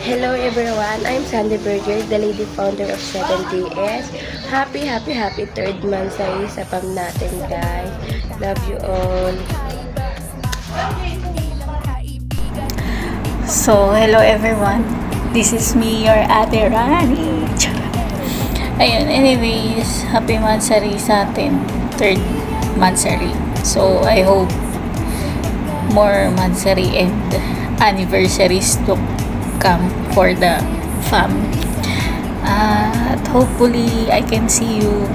Hello everyone, I'm Sandy Berger, the lady founder of 7DS. Happy 3rd month sa PAM natin guys. Love you all. So, hello everyone. This is me, your Ate Rani. Ayun, anyways, happy mansari sa atin. 3rd mansari. So, I hope more mansari and anniversaries to come for the fam. At hopefully, I can see you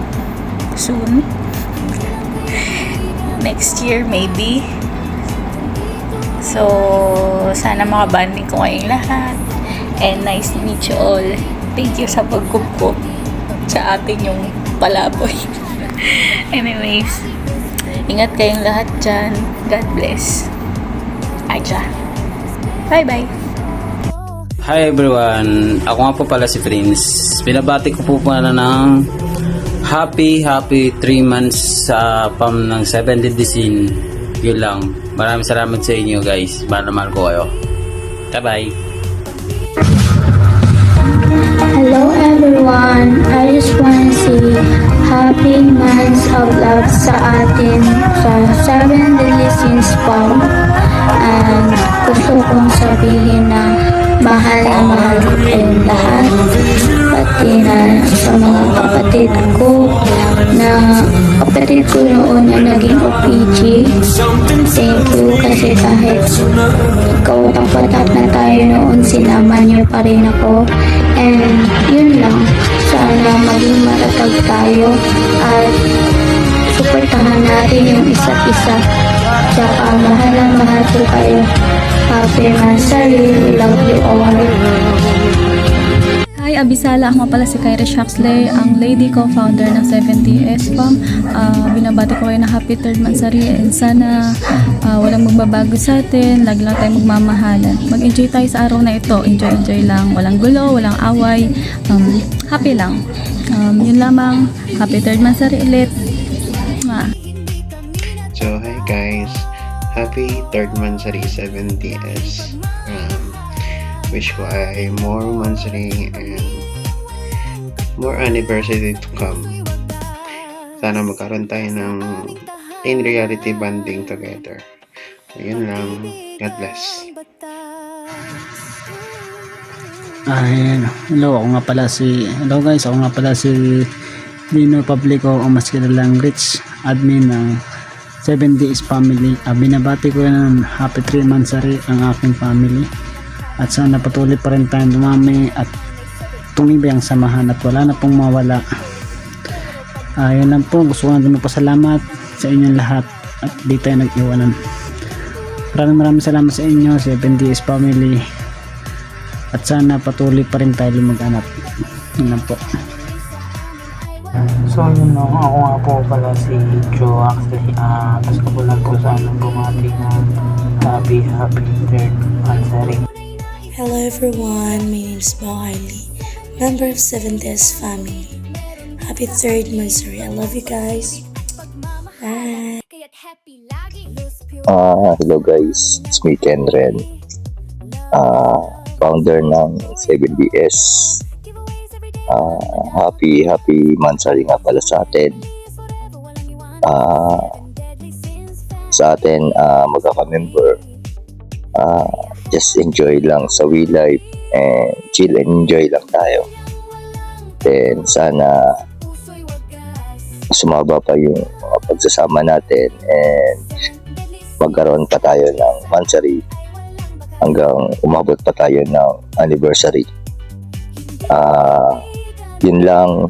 soon. Next year, maybe. So, sana makabanding ko kayong lahat. And nice to meet you all. Thank you sa pagkukup sa atin yung palaboy. Anyways, ingat kayong lahat dyan. God bless. Aja. Bye-bye. Hi everyone, ako nga po pala si Prince. Binabati ko po pala ng happy 3 months sa PAM ng 70 Disin. Yun lang. Maraming salamat sa inyo guys. Mahal ko kayo. Bye-bye. Hello everyone, I just want to say happy months of love sa atin sa 7 Disin PAM. And gusto kong sabihin na mahal ko kayong lahat, pati na sa mga kapatid ko noon na naging OPG. Thank you kasi kahit ikaw patap na tayo noon, sinama niyo pa rin ako. And yun lang, sana maging matatag tayo at suportahan natin yung isa't isa. Tsaka mahal ko kayo. Happy Mansari, we love you all. Hi, Abisala. Ako nga pala si Kyrie Shaxley, ang lady co-founder ng 70S PAM. Binabati ko kayo na happy 3rd Mansari and sana walang magbabago sa atin. Lagi lang tayo magmamahalan. Mag-enjoy tayo sa araw na ito. Enjoy lang. Walang gulo, walang away. Happy lang. Yun lamang. Happy 3rd Mansari ulit. So, hi guys. Happy 3rd Mansari 70S. Wish ko ay more Mansari and more anniversary to come. Sana magkaroon tayo ng in reality bonding together. So, yun lang. God bless. Hello guys, ako nga pala si Dino Publico, o mas kilalang Rich, admin ng 7DS family. Binabati ko ng happy 3 mansari ang aking family at sana patuloy pa rin tayong dumami at tumibay ang samahan at wala na pong mawala. Yan lang po, gusto ko na din magpasalamat sa inyong lahat at di tayo nag-iwanan. Maraming salamat sa inyo 7DS family at sana patuloy pa rin tayo mag-anak. Yan lang po. So yun lang, ako nga po pala si Joe actually. Gusto ko lang po sana bumati ng happy 3rd Mansari. Hello everyone, my name is Maharly, member of 7DS family. Happy 3rd Mansari. I love you guys. Bye. Hello guys, it's me Ken Ren, founder ng 7DS. Happy Mansari nga pala sa atin. Sa atin magkaka-member, just enjoy lang sa We Life and chill and enjoy lang tayo. Then sana sumaba pa yung mga pagsasama natin and magkaroon pa tayo ng Mansari hanggang umabot pa tayo ng anniversary. Yun lang,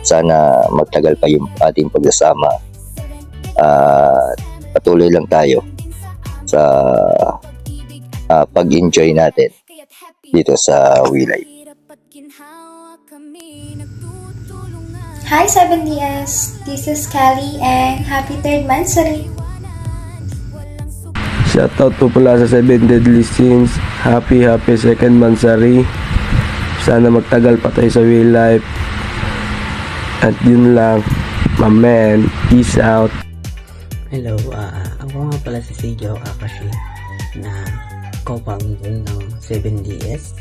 sana magtagal pa yung ating pagsasama. Patuloy lang tayo sa pag-enjoy natin dito sa We Life. Hi 7DS, this is Kelly and happy 3rd Mansari. Shoutout po pala sa 7 Deadly Sins. Happy 2nd Mansari. Sana magtagal pa tayo sa We Life. At yun lang, my man. Peace out. Hello, ako nga pala si Seijo Akashi na co-founder ng 7DS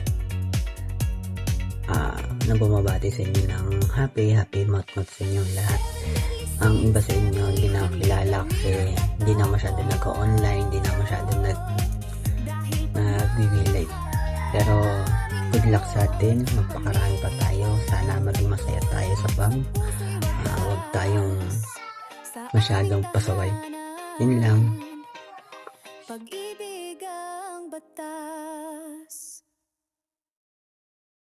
na bumabati sa inyo ng happy month sa inyong lahat. Ang iba sa inyo hindi na kilala kasi hindi na masyado nag-online, hindi na masyado nag-live. Pero good luck sa atin, magpakarami pa tayo, sana maging masaya tayo sa PAM. Huwag tayong masyadong pasaway. Yun lang. Pag-ibig ang bata